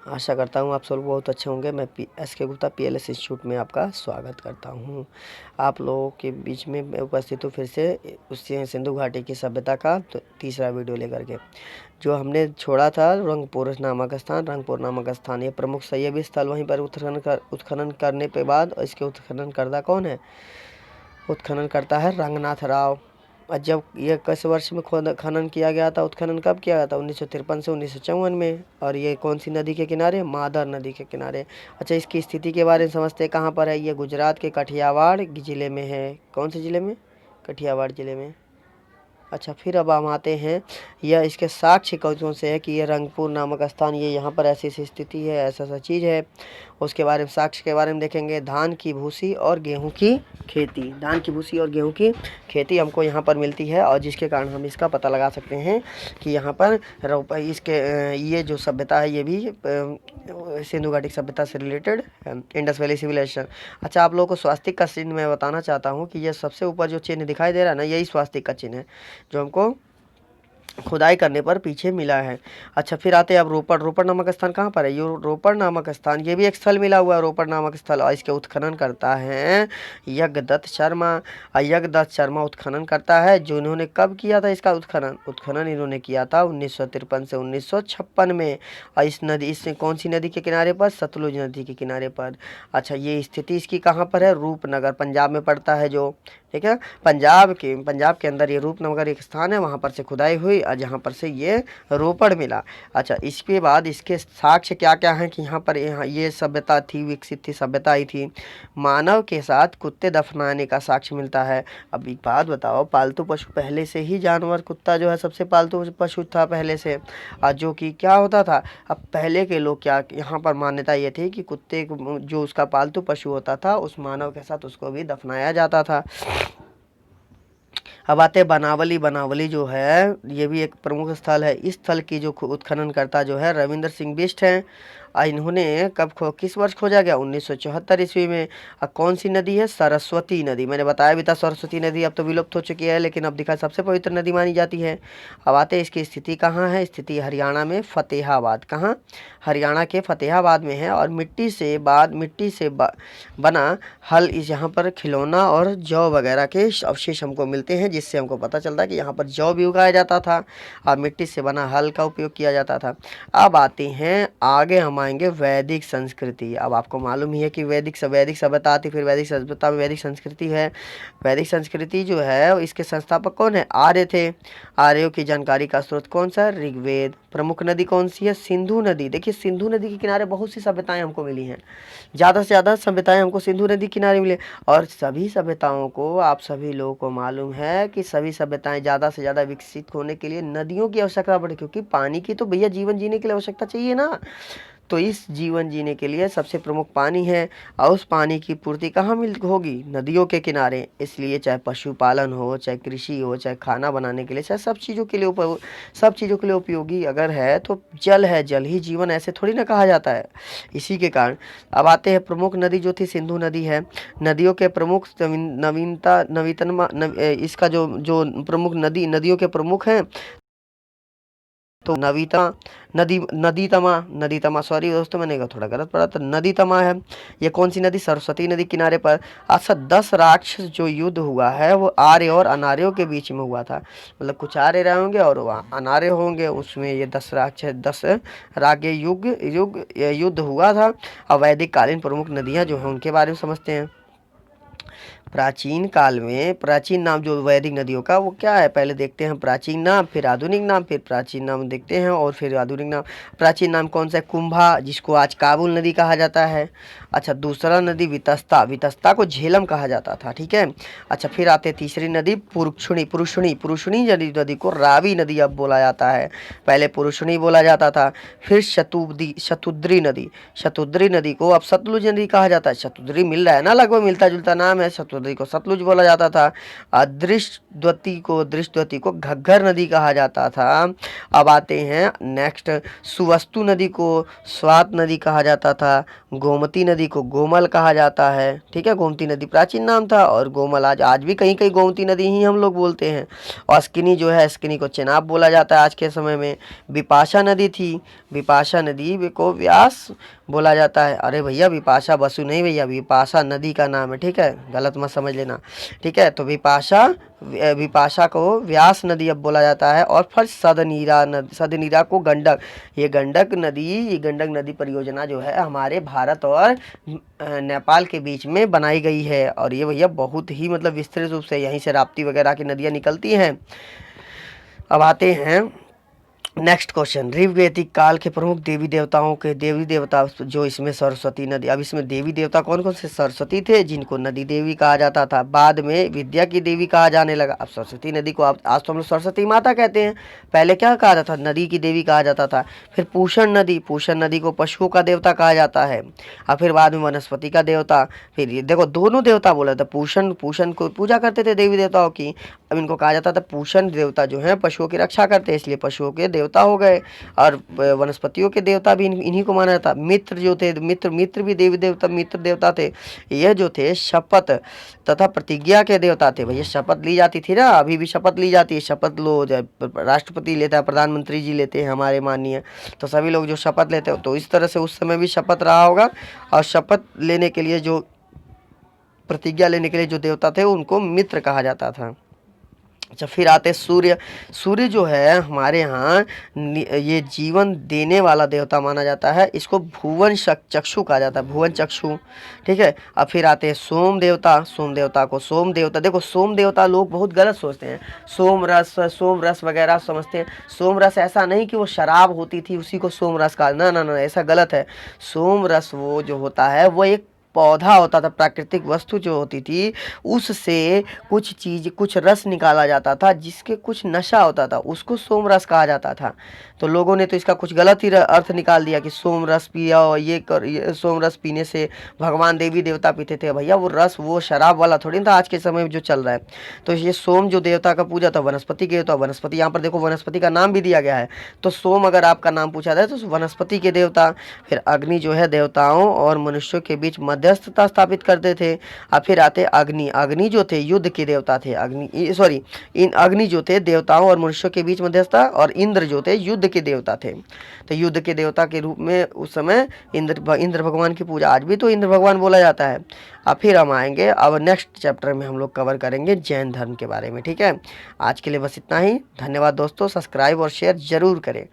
आशा करता हूँ आप सब बहुत अच्छे होंगे। मैं एस.के. गुप्ता PLS इंस्टीट्यूट में आपका स्वागत करता हूँ। आप लोगों के बीच में मैं उपस्थित हूँ फिर से उससे सिंधु घाटी की सभ्यता का तीसरा वीडियो लेकर के। जो हमने छोड़ा था रंगपुर नामक स्थान ये प्रमुख शैव स्थल, वहीं पर उत्खनन करने के बाद इसके उत्खनन करता कौन है? उत्खनन करता है रंगनाथ राव। और जब ये किस वर्ष में खनन किया गया था, उत्खनन कब किया गया था? 1953 से 1954 में। और ये कौन सी नदी के किनारे? मादर नदी के किनारे। अच्छा, इसकी स्थिति के बारे में समझते हैं। कहाँ पर है ये? गुजरात के कठियावाड़ ज़िले में है। कौन से ज़िले में? कठियावाड़ ज़िले में। अच्छा, फिर अब हम आते हैं यह इसके साक्ष्य कौन से है कि ये रंगपुर नामक स्थान, ये यहाँ पर ऐसी स्थिति है, ऐसा चीज़ है। उसके बारे में साक्ष्य के बारे में देखेंगे। धान की भूसी और गेहूं की खेती। धान की भूसी और गेहूं की खेती हमको यहाँ पर मिलती है, और जिसके कारण हम इसका पता लगा सकते हैं कि यहाँ पर इसके ये जो सभ्यता है ये भी सिंधु घाटी सभ्यता से रिलेटेड इंडस वैली सिविलाइजेशन। अच्छा, आप लोगों को स्वास्तिक का चिन्ह मैं बताना चाहता हूँ कि यह सबसे ऊपर जो चिन्ह दिखाई दे रहा है ना, यही स्वास्तिक का चिन्ह है जो हमको खुदाई करने पर पीछे मिला है। अच्छा, फिर आते हैं अब रोपड़ नामक स्थान कहाँ पर है? ये रोपड़ नामक स्थान, ये भी एक स्थल मिला हुआ है, रोपड़ नामक स्थल। और इसके उत्खनन करता है यज्ञदत्त शर्मा। यज्ञदत्त शर्मा उत्खनन करता है, जो इन्होंने कब किया था इसका उत्खनन इन्होंने किया था 1953 से 1956 में। और इसने कौन सी नदी के किनारे पर? सतलुज नदी के किनारे पर। अच्छा, ये स्थिति इसकी कहाँ पर है? रूपनगर, पंजाब में पड़ता है जो, ठीक है। पंजाब के अंदर ये रूपनगर एक स्थान है, वहाँ पर से खुदाई हुई और जहाँ पर से ये रोपड़ मिला। अच्छा, इसके बाद इसके साक्ष्य क्या क्या हैं कि यहाँ ये सभ्यता थी, विकसित थी, सभ्यता आई थी। मानव के साथ कुत्ते दफनाने का साक्ष्य मिलता है। अब एक बात बताओ, पालतू पशु पहले से ही जानवर, कुत्ता जो है सबसे पालतू पशु था पहले से, और जो कि क्या होता था, अब पहले के लोग क्या, यहाँ पर मान्यता ये थी कि कुत्ते जो उसका पालतू पशु होता था, उस मानव के साथ उसको भी दफनाया जाता था। अब आते हैं बनावली जो है ये भी एक प्रमुख स्थल है। इस स्थल की जो उत्खनन करता जो है रविंद्र सिंह बिष्ट हैं। इन्होंने किस वर्ष खोजा गया? 1974 ईस्वी में। कौन सी नदी है? सरस्वती नदी। मैंने बताया भी था सरस्वती नदी अब तो विलुप्त हो चुकी है, लेकिन अब दिखा सबसे पवित्र नदी मानी जाती है। अब आते हैं इसकी स्थिति कहाँ है? स्थिति हरियाणा में फतेहाबाद। कहाँ? हरियाणा के फतेहाबाद में है। और मिट्टी से बना हल इस यहाँ पर खिलौना और जौ वगैरह के अवशेष हमको मिलते हैं, जिससे हमको पता चलता है कि यहाँ पर जौ भी उगाया जाता था और मिट्टी से बना हल का उपयोग किया जाता था। अब आते हैं आगे, हम आएंगे वैदिक संस्कृति। अब आपको मालूम ही है कि वैदिक सभ्यता आती, फिर वैदिक सभ्यता में वैदिक संस्कृति है। वैदिक संस्कृति जो है इसके संस्थापक कौन है? आर्य थे। आर्यों की जानकारी का स्रोत कौन सा? ऋग्वेद। प्रमुख नदी कौन सी है? सिंधु नदी। देखिए, सिंधु नदी के किनारे बहुत सी सभ्यताएं हमको मिली हैं, ज़्यादा से ज़्यादा सभ्यताएं हमको सिंधु नदी किनारे मिले। और सभी सभ्यताओं को, आप सभी लोगों को मालूम है कि सभी सभ्यताएं ज़्यादा से ज़्यादा विकसित होने के लिए नदियों की आवश्यकता पड़े, क्योंकि पानी की तो भैया जीवन जीने के लिए आवश्यकता चाहिए ना। तो इस जीवन जीने के लिए सबसे प्रमुख पानी है, और उस पानी की पूर्ति कहाँ होगी? नदियों के किनारे। इसलिए चाहे पशुपालन हो, चाहे कृषि हो, चाहे खाना बनाने के लिए, चाहे सब चीज़ों के लिए उपयोगी अगर है तो जल है, जल ही जीवन, ऐसे थोड़ी ना कहा जाता है। इसी के कारण अब आते हैं प्रमुख नदी जो थी सिंधु नदी है। नदियों के प्रमुख इसका जो प्रमुख नदियों के प्रमुख हैं तो नदीतमा, सॉरी दोस्तों, मैंने कहा थोड़ा गलत पढ़ा, तो नदीतमा है। ये कौन सी नदी? सरस्वती नदी किनारे पर। अच्छा, 10 राक्षस जो युद्ध हुआ है वो आर्य और अनार्यों के बीच में हुआ था। मतलब कुछ आर्य रहे होंगे और अनार्य होंगे, उसमें ये 10 राक्षस, 10 रागे युद्ध हुआ था। और वैदिक कालीन प्रमुख नदियाँ जो है उनके बारे में समझते हैं। प्राचीन नाम जो वैदिक नदियों का वो क्या है? पहले देखते हैं प्राचीन नाम, फिर आधुनिक नाम, फिर प्राचीन नाम देखते हैं और फिर आधुनिक नाम। प्राचीन नाम कौन सा है? कुंभा, जिसको आज काबुल नदी कहा जाता है। अच्छा, दूसरा नदी वितस्ता को झेलम कहा जाता था, ठीक है। अच्छा, फिर आते तीसरी नदी पुरुषणी नदी को रावी नदी अब बोला जाता है, पहले पुरुषणी बोला जाता था। फिर शतुद्री नदी को अब सतलुज नदी कहा जाता है। शतुद्री मिल रहा है ना, लगभग मिलता जुलता नाम है। नदी को सतलुज बोला जाता था। दृष्टवती को घग्गर नदी कहा जाता था। अब आते हैं नेक्स्ट, सुवस्तु नदी को स्वात नदी कहा जाता था। गोमती नदी को गोमल कहा जाता है। ठीक है, गोमती नदी प्राचीन नाम था और गोमल आज भी कहीं कहीं गोमती नदी ही हम लोग बोलते हैं। और स्किनी जो है, स्किनी को चेनाब बोला जाता है आज के समय में। बिपाशा नदी थी, बिपाशा नदी को व्यास बोला जाता है। अरे भैया विपाशा बसु नहीं भैया, विपाशा नदी का नाम है। ठीक है, गलत मत समझ लेना। ठीक है, तो विपाशा को व्यास नदी अब बोला जाता है। और फिर सदनीरा को गंडक, ये गंडक नदी परियोजना जो है हमारे भारत और नेपाल के बीच में बनाई गई है। और ये भैया बहुत ही मतलब विस्तृत रूप से यहीं से राप्ती वगैरह की नदियाँ निकलती हैं। अब आते हैं नेक्स्ट क्वेश्चन, ऋग्वैदिक काल के प्रमुख देवी देवता जो इसमें सरस्वती नदी। अब इसमें देवी देवता कौन कौन से? सरस्वती थे, जिनको नदी देवी कहा जाता था। बाद में विद्या की देवी कहा जाने लगा। अब सरस्वती नदी को आज तो हम लोग सरस्वती माता कहते हैं, पहले क्या कहा जाता था? नदी की देवी कहा जाता था। फिर पूषण नदी को पशुओं का देवता कहा जाता है। और फिर बाद में वनस्पति का देवता। फिर ये देखो दोनों देवता बोला था। पूषण को पूजा करते थे देवी देवताओं की। अब इनको कहा जाता था पूषण देवता जो है पशुओं की रक्षा करते हैं, इसलिए पशुओं के देवता हो गए। और वनस्पतियों के देवता भी इन्हीं को माना जाता। मित्र जो थे, मित्र भी देवी देवता, मित्र देवता थे। यह जो थे शपथ तथा प्रतिज्ञा के देवता थे। भैया शपथ ली जाती थी ना, अभी भी शपथ ली जाती है। शपथ लो, राष्ट्रपति लेता है, प्रधानमंत्री जी लेते हैं हमारे माननीय, तो सभी लोग जो शपथ लेते हो, तो इस तरह से उस समय भी शपथ रहा होगा। और शपथ लेने के लिए जो प्रतिज्ञा लेने के लिए जो देवता थे उनको मित्र कहा जाता था। अच्छा, फिर आते सूर्य जो है हमारे यहाँ ये जीवन देने वाला देवता माना जाता है। इसको भुवन चक्षु कहा जाता है, भुवन चक्षु। ठीक है, अब फिर आते हैं सोम देवता को सोम देवता, देखो सोम देवता लोग बहुत गलत सोचते हैं, सोम रस वगैरह समझते हैं। सोम रस ऐसा नहीं कि वो शराब होती थी उसी को सोम रस कहा, ना, ऐसा गलत है। सोम रस वो जो होता है वो एक पौधा होता था, प्राकृतिक वस्तु जो होती थी उससे कुछ रस निकाला जाता था, जिसके कुछ नशा होता था, उसको सोम रस कहा जाता था। तो लोगों ने तो इसका कुछ गलत ही अर्थ निकाल दिया कि सोम रस पिया, ये सोम रस पीने से भगवान देवी देवता पीते थे। भैया वो रस वो शराब वाला थोड़ी था आज के समय में जो चल रहा है। तो ये सोम जो देवता का पूजा था, वनस्पति के देवता, वनस्पति यहाँ पर देखो वनस्पति का नाम भी दिया गया है। तो सोम अगर आपका नाम पूछा जाए तो वनस्पति के देवता। फिर अग्नि जो है देवताओं और मनुष्यों के बीच मध्यस्थता स्थापित करते थे। और फिर आते अग्नि जो थे युद्ध के देवता थे। अग्नि जो थे देवताओं और मनुष्यों के बीच मध्यस्थता, और इंद्र जो थे युद्ध के देवता थे। तो युद्ध के देवता के रूप में उस समय इंद्र भगवान की पूजा, आज भी तो इंद्र भगवान बोला जाता है। अब फिर हम आएंगे, अब नेक्स्ट चैप्टर में हम लोग कवर करेंगे जैन धर्म के बारे में। ठीक है, आज के लिए बस इतना ही। धन्यवाद दोस्तों, सब्सक्राइब और शेयर जरूर करें।